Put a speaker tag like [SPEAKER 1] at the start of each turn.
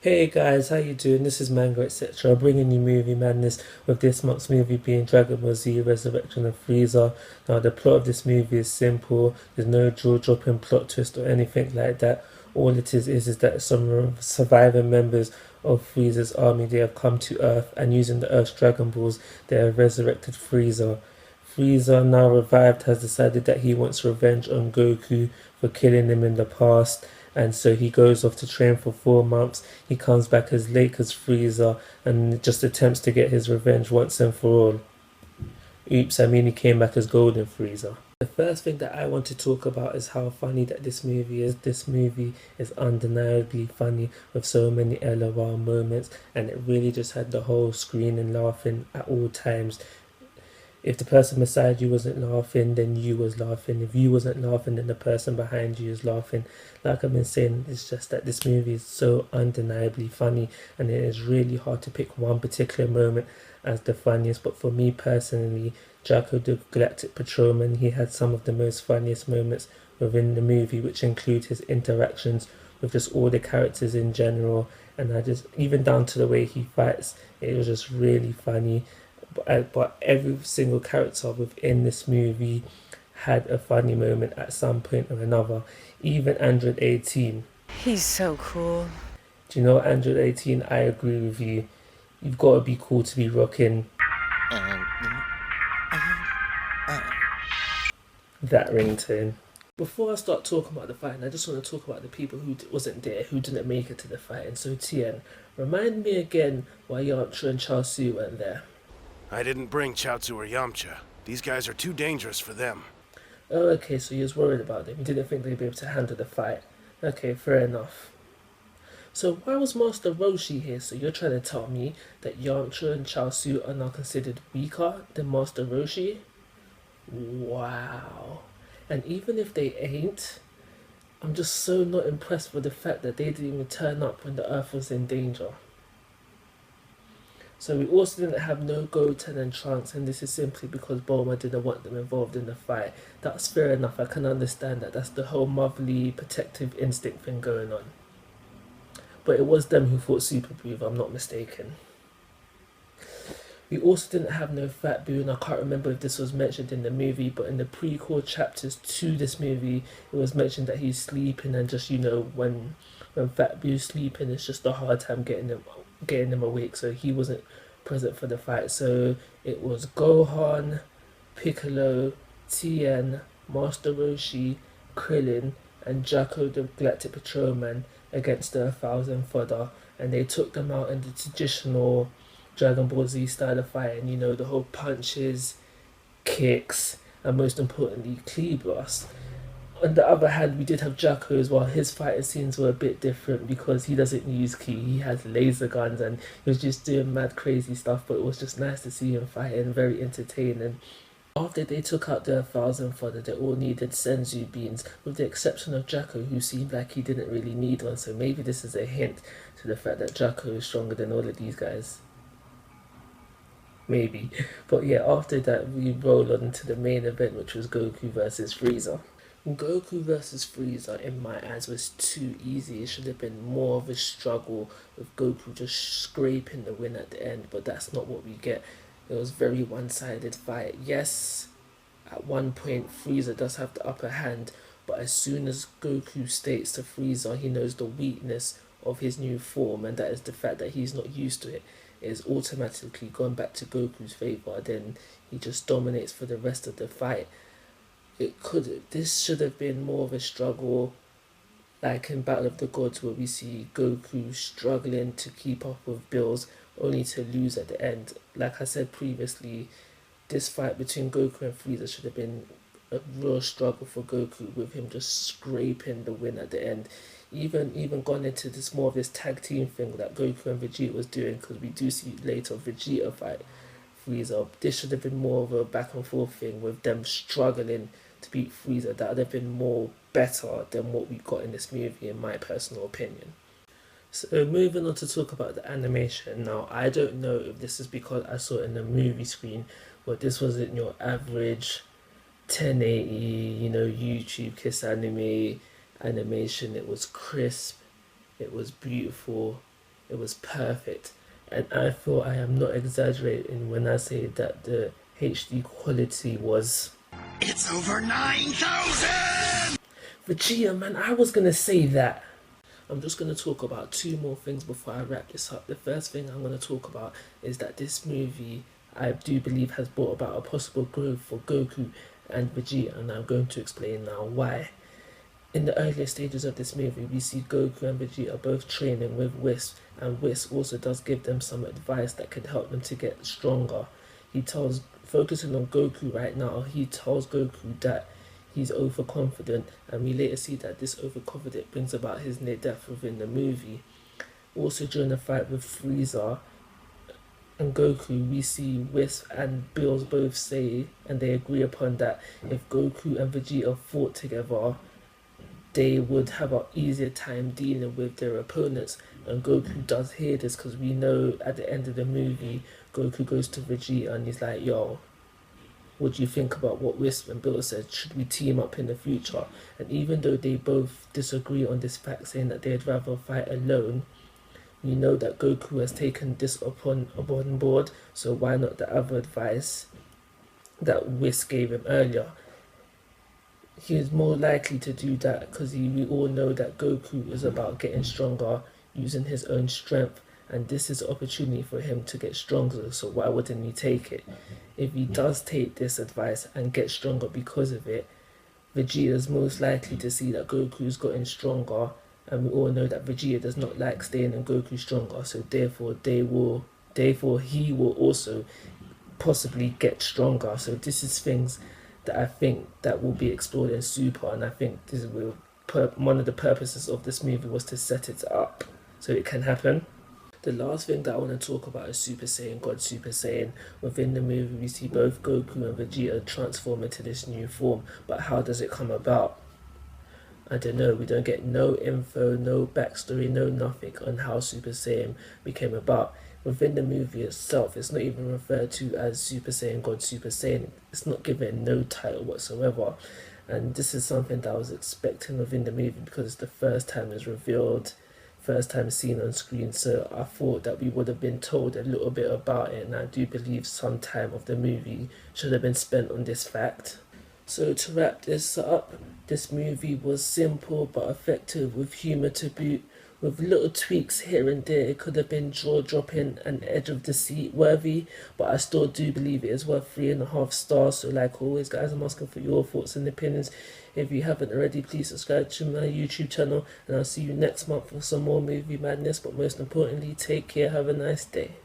[SPEAKER 1] Hey guys, how you doing? This is Manga, etc. Bringing you movie madness with this month's movie being Dragon Ball Z Resurrection of Frieza. Now, the plot of this movie is simple. There's no jaw-dropping plot twist or anything like that. All it is that some surviving members of Frieza's army, they have come to Earth, and using the Earth's Dragon Balls, they have resurrected Frieza. Frieza, now revived, has decided that he wants revenge on Goku for killing him in the past, and so he goes off to train for 4 months. He comes back as late as Frieza and just attempts to get his revenge once and for all. Oops, I mean he came back as Golden Frieza. The first thing that I want to talk about is how funny that this movie is. This movie is undeniably funny with so many LOL moments, and it really just had the whole screen and laughing at all times. If the person beside you wasn't laughing, then you was laughing. If you wasn't laughing, then the person behind you is laughing. Like I've been saying, it's just that this movie is so undeniably funny, and it is really hard to pick one particular moment as the funniest. But for me personally, Jacko the Galactic Patrolman, he had some of the most funniest moments within the movie, which include his interactions with just all the characters in general, and I just, even down to the way he fights, it was just really funny. But every single character within this movie had a funny moment at some point or another. Even Android 18.
[SPEAKER 2] He's so cool.
[SPEAKER 1] Do you know Android 18? I agree with you. You've got to be cool to be rocking that ringtone. Before I start talking about the fight, I just want to talk about the people who wasn't there, who didn't make it to the fight. And so, Tien, remind me again why Yamcha and Chaozu weren't there.
[SPEAKER 3] I didn't bring Chaozu or Yamcha. These guys are too dangerous for them.
[SPEAKER 1] Oh, okay, so you was worried about them. You didn't think they'd be able to handle the fight. Okay, fair enough. So why was Master Roshi here? So you're trying to tell me that Yamcha and Chaozu are now considered weaker than Master Roshi? Wow. And even if they ain't, I'm just so not impressed with the fact that they didn't even turn up when the Earth was in danger. So we also didn't have no Goten and Trunks, and this is simply because Bulma didn't want them involved in the fight. That's fair enough, I can understand that. That's the whole motherly protective instinct thing going on. But it was them who fought Super Buu, if I'm not mistaken. We also didn't have no Fat Buu, and I can't remember if this was mentioned in the movie, but in the prequel chapters to this movie, it was mentioned that he's sleeping, and just, when Fat Buu's sleeping, it's just a hard time getting him awake, so he wasn't present for the fight. So it was Gohan, Piccolo, Tien, Master Roshi, Krillin, and Jacko the Galactic Patrolman against the 1,000 fodder, and they took them out in the traditional Dragon Ball Z style of fight, and the whole punches, kicks, and most importantly, Ki blast. On the other hand, we did have Jacko as well. His fighting scenes were a bit different because he doesn't use ki. He has laser guns and he was just doing mad crazy stuff, but it was just nice to see him fighting, very entertaining. After they took out their 1,000 fodder, they all needed senzu beans, with the exception of Jacko, who seemed like he didn't really need one, so maybe this is a hint to the fact that Jacko is stronger than all of these guys. Maybe. But yeah, after that we roll on to the main event, which was Goku versus Frieza. Goku versus Frieza, in my eyes, was too easy. It should have been more of a struggle with Goku just scraping the win at the end, but that's not what we get. It was very one-sided fight. Yes, at one point Frieza does have the upper hand, but as soon as Goku states to Frieza he knows the weakness of his new form, and that is the fact that he's not used to it, is automatically gone back to Goku's favour. Then he just dominates for the rest of the fight. This should have been more of a struggle, like in Battle of the Gods, where we see Goku struggling to keep up with Bills, only to lose at the end. Like I said previously, this fight between Goku and Frieza should have been a real struggle for Goku, with him just scraping the win at the end. Even gone into this more of this tag team thing that Goku and Vegeta was doing, because we do see later Vegeta fight Frieza. This should have been more of a back and forth thing with them struggling to beat Frieza. That would have been more better than what we got in this movie, in my personal opinion. So moving on to talk about the animation. Now, I don't know if this is because I saw it in the movie screen, but this wasn't your average 1080, YouTube Kiss anime animation. It was crisp, it was beautiful, It was perfect. And I feel I am not exaggerating when I say that the HD quality was...
[SPEAKER 3] It's over 9,000!
[SPEAKER 1] Vegeta, man, I was gonna say that. I'm just going to talk about two more things before I wrap this up. The first thing I'm going to talk about is that this movie, I do believe, has brought about a possible growth for Goku and Vegeta, and I'm going to explain now why. In the earlier stages of this movie, we see Goku and Vegeta both training with Whis, and Whis also does give them some advice that could help them to get stronger. Focusing on Goku right now, he tells Goku that he's overconfident, and we later see that this overconfidence brings about his near death within the movie. Also, during the fight with Frieza and Goku, we see Whis and Bills both say, and they agree upon, that if Goku and Vegeta fought together, they would have an easier time dealing with their opponents. And Goku does hear this, because we know at the end of the movie, Goku goes to Vegeta and he's like, yo, what do you think about what Wisp and Bill said? Should we team up in the future? And even though they both disagree on this fact, saying that they'd rather fight alone, we know that Goku has taken this upon board, so why not the other advice that Whis gave him earlier? He is more likely to do that because we all know that Goku is about getting stronger, using his own strength, and this is an opportunity for him to get stronger, so why wouldn't he take it? If he does take this advice and get stronger because of it, Vegeta is most likely to see that Goku's gotten stronger, and we all know that Vegeta does not like staying in Goku stronger, so therefore he will also possibly get stronger. So this is things that I think that will be explored in Super, and I think this will one of the purposes of this movie was to set it up so it can happen. The last thing that I want to talk about is Super Saiyan God Super Saiyan. Within the movie, we see both Goku and Vegeta transform into this new form, but how does it come about? I don't know. We don't get no info, no backstory, no nothing on how Super Saiyan became about. Within the movie itself, it's not even referred to as Super Saiyan God Super Saiyan. It's not given no title whatsoever. And this is something that I was expecting within the movie because it's the first time it's revealed, first time seen on screen, so I thought that we would have been told a little bit about it, and I do believe some time of the movie should have been spent on this fact. So to wrap this up, this movie was simple but effective with humour to boot, with little tweaks here and there. It could have been jaw-dropping and edge of the seat worthy, but I still do believe it is worth 3.5 stars. So like always guys, I'm asking for your thoughts and opinions. If you haven't already, please subscribe to my YouTube channel, and I'll see you next month for some more movie madness. But most importantly, take care, have a nice day.